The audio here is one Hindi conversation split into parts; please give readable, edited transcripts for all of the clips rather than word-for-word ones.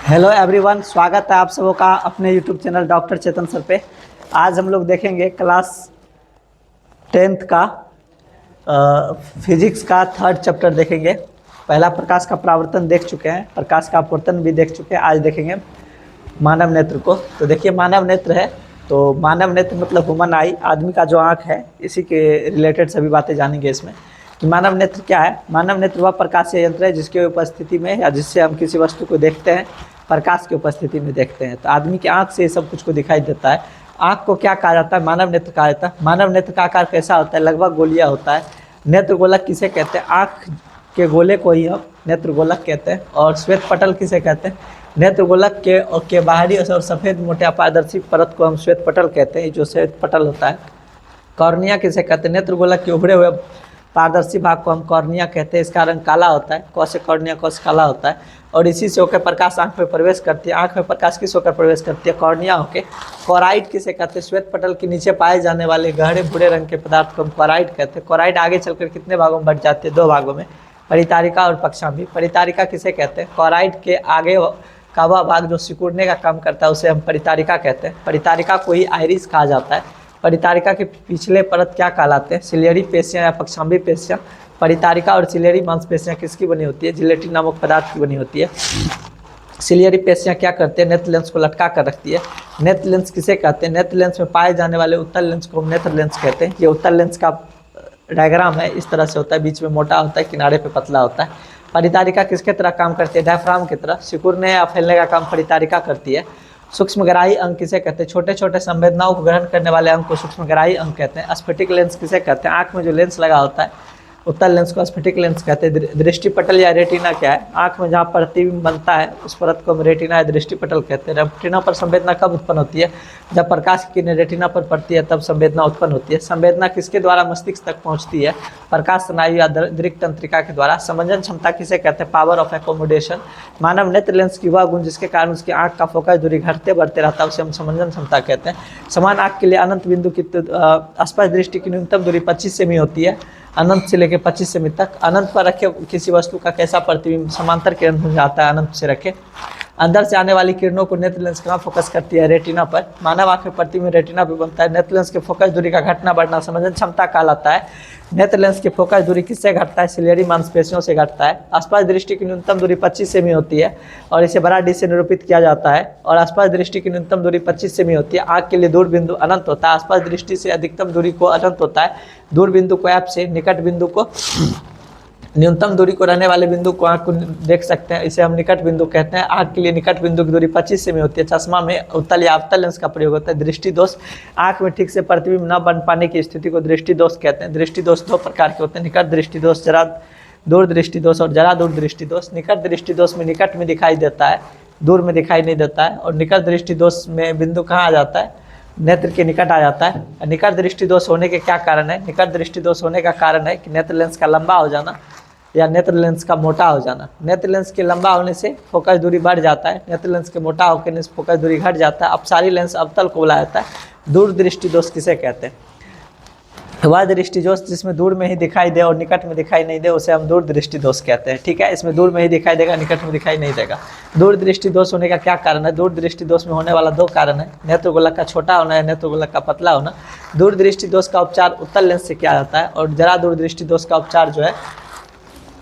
हेलो एवरीवन, स्वागत है आप सबों का अपने यूट्यूब चैनल डॉक्टर चेतन सर पे। आज हम लोग देखेंगे क्लास 10th का फिजिक्स का थर्ड चैप्टर देखेंगे। पहला प्रकाश का परावर्तन देख चुके हैं, प्रकाश का अपवर्तन भी देख चुके हैं। आज देखेंगे मानव नेत्र को। तो देखिए, मानव नेत्र है तो मानव नेत्र मतलब ह्यूमन आई, आदमी का जो आँख है, इसी के रिलेटेड सभी बातें जानेंगे इसमें कि मानव नेत्र क्या है। मानव नेत्र वह प्रकाशीय यंत्र है जिसकी उपस्थिति में या जिससे हम किसी वस्तु को देखते हैं, प्रकाश की उपस्थिति में देखते हैं। तो आदमी की आंख से ये सब कुछ को दिखाई देता है। आंख को क्या कहा जाता है? मानव नेत्र कहा जाता है। मानव नेत्र का आकार कैसा होता है? लगभग गोलिया होता है। नेत्र गोलक किसे कहते हैं? आंख के गोले को ही हम नेत्र गोलक कहते हैं। और श्वेत पटल किसे कहते हैं? नेत्र गोलक के बाहरी और सफ़ेद मोटे अपारदर्शी परत को हम श्वेत पटल कहते हैं, जो श्वेत पटल होता है। कॉर्निया किसे कहते हैं? नेत्र गोलक के उभरे हुए पारदर्शी भाग को हम कॉर्निया कहते हैं। इसका रंग काला होता है, कौ से कॉर्निया, कौ से काला होता है। और इसी से होकर प्रकाश आंख में प्रवेश करती है। आंख में प्रकाश किस होकर प्रवेश करती है? कॉर्निया होकर। कोराइड किसे कहते हैं? श्वेत पटल के नीचे पाए जाने वाले गहरे भूरे रंग के पदार्थ को हम कोराइड कहते हैं। कोराइड आगे चलकर कितने भागों में बढ़ जाती है? 2 भागों में, परितारिका और पक्षांबी। परितारिका किसे कहते हैं? कोराइड के आगे का वह भाग जो सिकुड़ने का काम करता है उसे हम परितारिका कहते हैं। परितारिका को ही आइरिस कहा जाता है। परितारिका के पिछले परत क्या कहलाते हैं? सिलियरी पेशियां या पक्षांबी पेशियां। परितारिका और सिलियरी मांसपेशियां किसकी बनी होती है? जिलेटिन नामक पदार्थ की बनी होती है। सिलियरी पेशियां क्या करते हैं? नेत्र लेंस को लटका कर रखती है। नेत्र लेंस किसे कहते हैं? नेत्र लेंस में पाए जाने वाले उत्तल लेंस को हम नेत्र लेंस कहते हैं। ये उत्तल लेंस का डायग्राम है, इस तरह से होता है, बीच में मोटा होता है, किनारे पे पतला होता है। परितारिका किसके तरह काम करती है? डायफ्राम की तरह। सिकुड़ने या फैलने का काम परितारिका करती है। सूक्ष्मग्राही अंग किसे कहते हैं? छोटे छोटे संवेदनाओं को ग्रहण करने वाले अंग को सूक्ष्मग्राही अंग कहते हैं। स्फटिक लेंस किसे कहते हैं? आंख में जो लेंस लगा होता है, उत्तल लेंस को स्फटिक लेंस कहते हैं। दृष्टि पटल या रेटिना क्या है? आंख में जहाँ प्रतिबिंब बनता है उस परत को हम रेटिना या दृष्टि पटल कहते हैं। रेटिना पर संवेदना कब उत्पन्न होती है? जब प्रकाश की किरणें रेटिना पर पड़ती है तब संवेदना उत्पन्न होती है। संवेदना किसके द्वारा मस्तिष्क तक पहुँचती है? प्रकाश स्नायु या दृक् तंत्रिका के द्वारा। समंजन क्षमता किसे कहते हैं? Power of accommodation. मानव नेत्र लेंस की वह गुण जिसके कारण उसकी आंख का फोकस दूरी घटते बढ़ते रहता है उसे हम समंजन क्षमता कहते हैं। समान आंख के लिए अनंत बिंदु की स्पष्ट दृष्टि की न्यूनतम दूरी 25 सेमी होती है, अनंत से लेकर 25 सेमी तक। अनंत पर रखे किसी वस्तु का कैसा प्रतिबिंब समांतर किरण हो जाता है? अनंत से रखे। अंदर से आने वाली किरणों को नेत्र लेंस कहाँ फोकस करती है? रेटिना पर। मानव आंख में प्रतिबिंब रेटिना पर बनता है। नेत्र लेंस के फोकस दूरी का घटना बढ़ना समंजन क्षमता कहलाता है। नेत्र लेंस की फोकस दूरी किससे घटता है? सिलियरी मांसपेशियों से घटता है। आसपास दृष्टि की न्यूनतम दूरी 25 सेमी होती है और इसे बड़ा डी से निरूपित किया जाता है। और आसपास दृष्टि की न्यूनतम दूरी 25 सेमी होती है। आंख के लिए दूर बिंदु अनंत होता है। आसपास दृष्टि से अधिकतम दूरी को अनंत होता है। दूर बिंदु को ऐप से, निकट बिंदु को, न्यूनतम दूरी को रहने वाले बिंदु को आंख को देख सकते हैं, इसे हम निकट बिंदु कहते हैं। आंख के लिए निकट बिंदु की दूरी 25 सेमी होती है। चश्मा में उत्तल या अवतल लेंस का प्रयोग होता है। दृष्टि दोष, आंख में ठीक से प्रतिबिंब न बन पाने की स्थिति को दृष्टि दोष कहते हैं। दृष्टि दोष 2 प्रकार के होते हैं, निकट दृष्टि दोष, जरा दूर दृष्टि दोष और जरा दूर दृष्टि दोष। निकट दृष्टि दोष में निकट में दिखाई देता है, दूर में दिखाई नहीं देता है। और निकट दृष्टि दोष में बिंदु कहाँ आ जाता है? नेत्र के निकट आ जाता है। निकट दृष्टि दोष होने के क्या कारण है? निकट दृष्टि दोष होने का कारण है कि नेत्र लेंस का लंबा हो जाना या नेत्र लेंस का मोटा हो जाना। नेत्र लेंस के लंबा होने से फोकस दूरी बढ़ जाता है, नेत्र लेंस के मोटा होने से फोकस दूरी घट जाता है। अपसारी लेंस अवतल को बोला जाता है। दूर दृष्टि दोष किसे कहते हैं? वह दृष्टि दोष जिसमें दूर में ही दिखाई दे और निकट में दिखाई नहीं दे उसे हम दूर दृष्टि दोष कहते हैं। ठीक है, इसमें दूर में ही दिखाई देगा, निकट में दिखाई नहीं देगा। दूर दृष्टि दोष होने का क्या कारण है? दूर दृष्टि दोष में होने वाला 2 कारण है, नेत्र गोलक का छोटा होना या नेत्र गोलक का पतला होना। दूर दृष्टि दोष का उपचार उत्तल लेंस से किया जाता है। और जरा दूर दृष्टि दोष का उपचार जो है,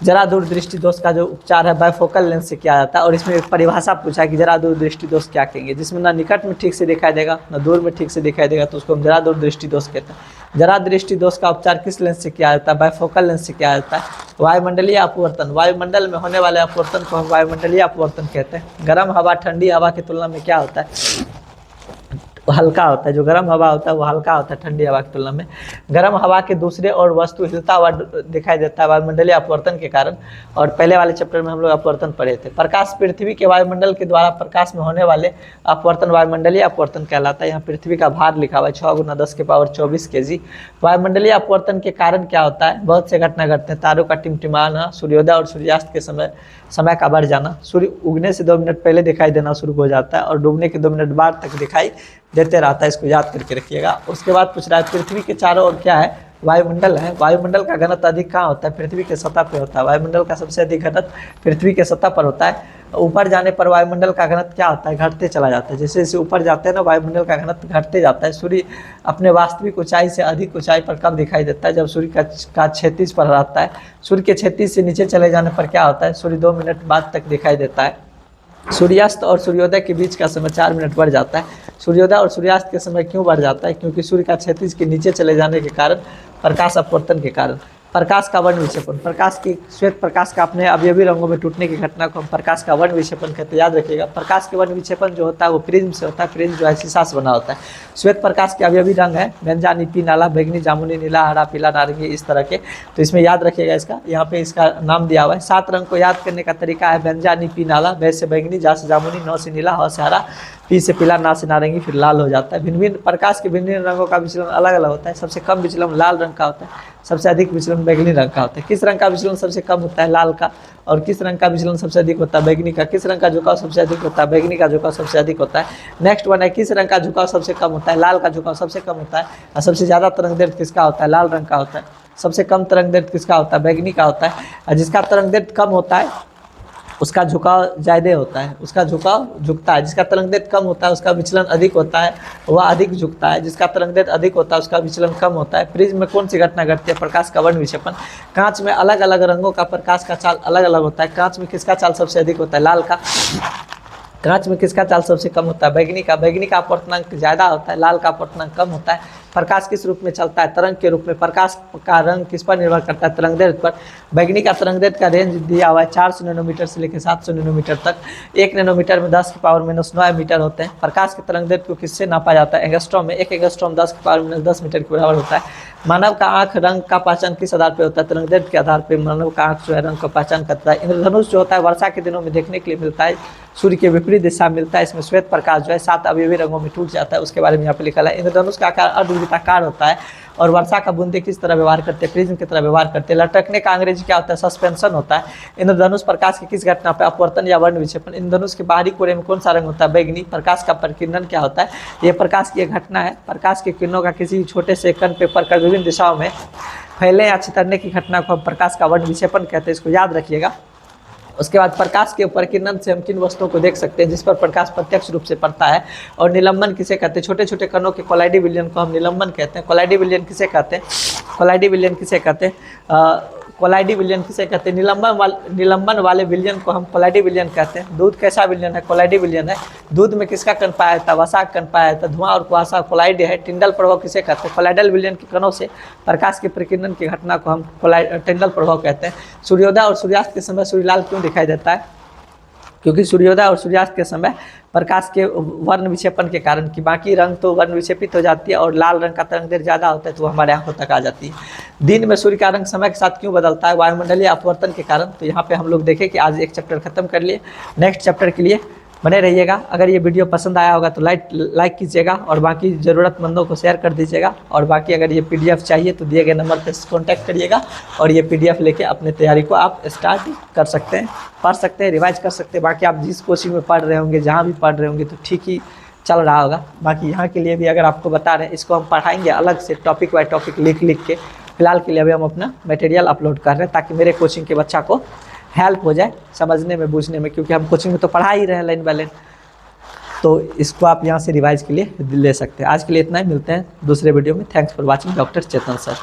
जरा दूर दृष्टि दोष का जो उपचार है बाइफोकल लेंस से किया जाता है। और इसमें एक परिभाषा पूछा है कि जरा दूर दृष्टि दोष क्या कहेंगे? जिसमें ना निकट में ठीक से दिखाई देगा ना दूर में ठीक से दिखाई देगा, तो उसको हम जरा दूर दृष्टि दोष कहते हैं। जरा दृष्टि दोष का उपचार किस लेंस से किया जाता है? बाइफोकल लेंस से किया जाता है। वायुमंडलीय अपवर्तन, वायुमंडल में होने वाले अपवर्तन को हम वायुमंडलीय अपवर्तन कहते हैं। गर्म हवा ठंडी हवा की तुलना में क्या होता है? हल्का होता है। जो गर्म हवा होता है वो हल्का होता है ठंडी हवा की तुलना में। गर्म हवा के दूसरे और वस्तु हिलता हुआ दिखाई देता है वायुमंडलीय अपवर्तन के कारण। और पहले वाले चैप्टर में हम लोग अपवर्तन पढ़े थे। प्रकाश पृथ्वी के वायुमंडल के द्वारा प्रकाश में होने वाले अपवर्तन वायुमंडलीय अपवर्तन कहलाता है। यहाँ पृथ्वी का भार लिखा हुआ है 6 × 10⁻24 kg। वायुमंडलीय अपवर्तन के कारण क्या होता है? बहुत से घटना घटते हैं। तारों का टिमटिमाना, सूर्योदय और सूर्यास्त के समय का बढ़ जाना, सूर्य उगने से 2 मिनट पहले दिखाई देना शुरू हो जाता है और डूबने के 2 मिनट बाद तक दिखाई देते रहता है। इसको याद करके रखिएगा। उसके बाद पूछ रहा है पृथ्वी के चारों ओर क्या है? वायुमंडल है, वायुमंडल का घनत्व अधिक कहाँ होता है? पृथ्वी के सतह पे होता है। वायुमंडल का सबसे अधिक घनत्व पृथ्वी के सतह पर होता है। ऊपर जाने पर वायुमंडल का घनत्व क्या होता है? घटते चला जाता है। जैसे जैसे ऊपर जाते हैं ना, वायुमंडल का घनत्व घटते जाता है। सूर्य अपने वास्तविक ऊंचाई से अधिक ऊंचाई पर कब दिखाई देता है? जब सूर्य का क्षैतिज पर रहता है। सूर्य के क्षैतिज से नीचे चले जाने पर क्या होता है? सूर्य 2 मिनट बाद तक दिखाई देता है। सूर्यास्त और सूर्योदय के बीच का समय 4 मिनट बढ़ जाता है। सूर्योदय और सूर्यास्त के समय क्यों बढ़ जाता है? क्योंकि सूर्य का क्षैतिज के नीचे चले जाने के कारण, प्रकाश अपवर्तन के कारण। प्रकाश का वर्ण विक्षेपण, प्रकाश की श्वेत प्रकाश का अपने अवयवी रंगों में टूटने की घटना को हम प्रकाश का वर्ण विक्षेपण कहते हैं, याद रखिएगा। प्रकाश के वर्ण विक्षेपण जो होता है वो प्रिज्म से होता है। प्रिज्म जो है शीशा से बना होता है। श्वेत प्रकाश के अवयवी रंग है बेंजानी, पी नाला, बैगनी, जामुनी, नीला, हरा, पीला, नारंगी, इस तरह के। तो इसमें याद रखिएगा इसका, यहाँ पे इसका नाम दिया हुआ है। 7 रंग को याद करने का तरीका है बेंजानी, पी नाला, बै से बैगनी, जा से जामुनी, नौ से नीला, ह से हरा, पी से पीला, ना से नारंगी, फिर लाल हो जाता है। भिन्न भिन्न प्रकाश के भिन्न भिन्न रंगों का विचलन अलग अलग होता है। सबसे कम विचलन लाल रंग का होता है, सबसे अधिक विचलन बैगनी रंग का होता है। किस रंग का विचलन सबसे कम होता है? लाल का। और किस रंग का विचलन सबसे अधिक होता है? बैगनी का। किस रंग का झुकाव सबसे अधिक होता है? बैगनी का झुकाव सबसे अधिक होता है। नेक्स्ट वन है, किस रंग का झुकाव सबसे कम होता है? लाल का झुकाव सबसे कम होता है। और सबसे ज़्यादा तरंग दैर्ध्य किसका होता है? लाल रंग का होता है। सबसे कम तरंग दैर्ध्य किसका होता है? बैगनी का होता है। और जिसका तरंग दैर्ध्य कम होता है उसका झुकाव ज़्यादा होता है, उसका झुकाव झुकता है। जिसका तरंग दैर्ध्य कम होता है उसका विचलन अधिक होता है, वह अधिक झुकता है। जिसका तरंग दैर्ध्य अधिक होता है उसका विचलन कम होता है। प्रिज्म में कौन सी घटना घटती है? प्रकाश का वर्ण विक्षेपण। कांच में अलग अलग रंगों का प्रकाश का चाल अलग अलग होता है। कांच में किसका चाल सबसे अधिक होता है? लाल का। कांच में किसका चाल सबसे कम होता है? बैगनी का। बैगनी का अपवर्तनांक ज़्यादा होता है, लाल का अपवर्तनांक कम होता है। प्रकाश किस रूप में चलता है? तरंग के रूप में। प्रकाश का रंग किस पर निर्भर करता है? तरंग दैर्ध्य पर। बैगनी का तरंग दैर्ध्य का रेंज दिया हुआ है 400 नैनोमीटर से लेकर 700 नैनोमीटर तक। 1 नैनोमीटर में 10⁻⁹ मीटर होते हैं। प्रकाश के तरंग दैर्ध्य को किससे नापा जाता है? एंगस्ट्रॉम में। 1 एंगस्ट्रॉम 10⁻⁻10 मीटर के बराबर होता है। मानव का आंख रंग का पहचान किस आधार पर होता है? तरंग दैर्ध्य के आधार पर मानव का आंख जो है रंग का पहचान करता है। इंद्रधनुष जो होता है वर्षा के दिनों में देखने के लिए मिलता है, सूर्य के विपरीत दिशा मिलता है। इसमें श्वेत प्रकाश जो है 7 अवयवी रंगों में टूट जाता है, उसके बारे में यहाँ पे लिखा है। इंद्रधनुष का आकार अर्धवृत्ताकार होता है और वर्षा का बूंदे किस तरह व्यवहार करते हैं? प्रिज्म की तरह व्यवहार करते हैं। लटकने का अंग्रेजी क्या होता है? सस्पेंशन होता है। इंद्रधनुष प्रकाश की किस घटना पर? अपवर्तन या वर्ण विक्षेपण। इंद्रधनुष के बाहरी कोरे में कौन सा रंग होता है? बैगनी। प्रकाश का परिकिरणन क्या होता है? यह प्रकाश की एक घटना है। प्रकाश के किरणों का किसी छोटे से कण पे पड़कर विभिन्न दिशाओं में फैलने या छितरने की घटना को हम प्रकाश का वर्ण विक्षेपण कहते हैं, इसको याद रखिएगा। उसके बाद प्रकाश के परिकिरण से हम किन वस्तुओं को देख सकते हैं जिस पर प्रकाश प्रत्यक्ष रूप से पड़ता है? और निलंबन किसे कहते हैं? छोटे छोटे कणों के कोलाइडी विलयन को हम निलंबन कहते हैं। कोलाइडी विलयन किसे कहते हैं? कोलाइडी विलयन किसे कहते हैं? कोलाइडी विलयन किसे कहते हैं? निलंबन वाले विलयन को हम कोलाइडी विलयन कहते हैं। दूध कैसा विलयन है? कोलाइडी विलयन है। दूध में किसका कण पाया जाता है? वसा का कण पाया जाता है। धुआं और कुआसा कोलाइड है। टिंडल प्रभाव किसे कहते हैं? कोलाइडल विलयन के कणों से प्रकाश के प्रकीर्णन की घटना को हम टिंडल प्रभाव कहते हैं। सूर्योदय और सूर्यास्त के समय सूर्य लाल क्यों दिखाई देता है? क्योंकि सूर्योदय और सूर्यास्त के समय प्रकाश के वर्ण विक्षेपण के कारण, कि बाकी रंग तो वर्ण विक्षेपित हो जाती है और लाल रंग का तरंग दैर्ध्य ज़्यादा होता है तो वो हमारे आंखों तक आ जाती है। दिन में सूर्य का रंग समय के साथ क्यों बदलता है? वायुमंडलीय अपवर्तन के कारण। तो यहाँ पे हम लोग देखें कि आज एक चैप्टर खत्म कर लिए, नेक्स्ट चैप्टर के लिए बने रहिएगा। अगर ये वीडियो पसंद आया होगा तो लाइक कीजिएगा और बाकी ज़रूरतमंदों को शेयर कर दीजिएगा। और बाकी अगर ये PDF चाहिए तो दिए गए नंबर पर कॉन्टैक्ट करिएगा और ये PDF लेके अपने तैयारी को आप स्टार्ट कर सकते हैं, पढ़ सकते हैं, रिवाइज कर सकते हैं। बाकी आप जिस कोचिंग में पढ़ रहे होंगे, जहाँ भी पढ़ रहे होंगे तो ठीक ही चल रहा होगा। बाकी यहाँ के लिए भी अगर आपको बता रहे हैं, इसको हम पढ़ाएंगे अलग से टॉपिक बाय टॉपिक लिख के। फिलहाल के लिए अभी हम अपना मटेरियल अपलोड कर रहे हैं ताकि मेरे कोचिंग के बच्चा को हेल्प हो जाए समझने में, बूझने में, क्योंकि हम कोचिंग में तो पढ़ा ही रहे हैं लाइन बाय लाइन। तो इसको आप यहाँ से रिवाइज के लिए ले सकते हैं। आज के लिए इतना ही, मिलते हैं दूसरे वीडियो में। Thanks for watching, doctor Chetan sir.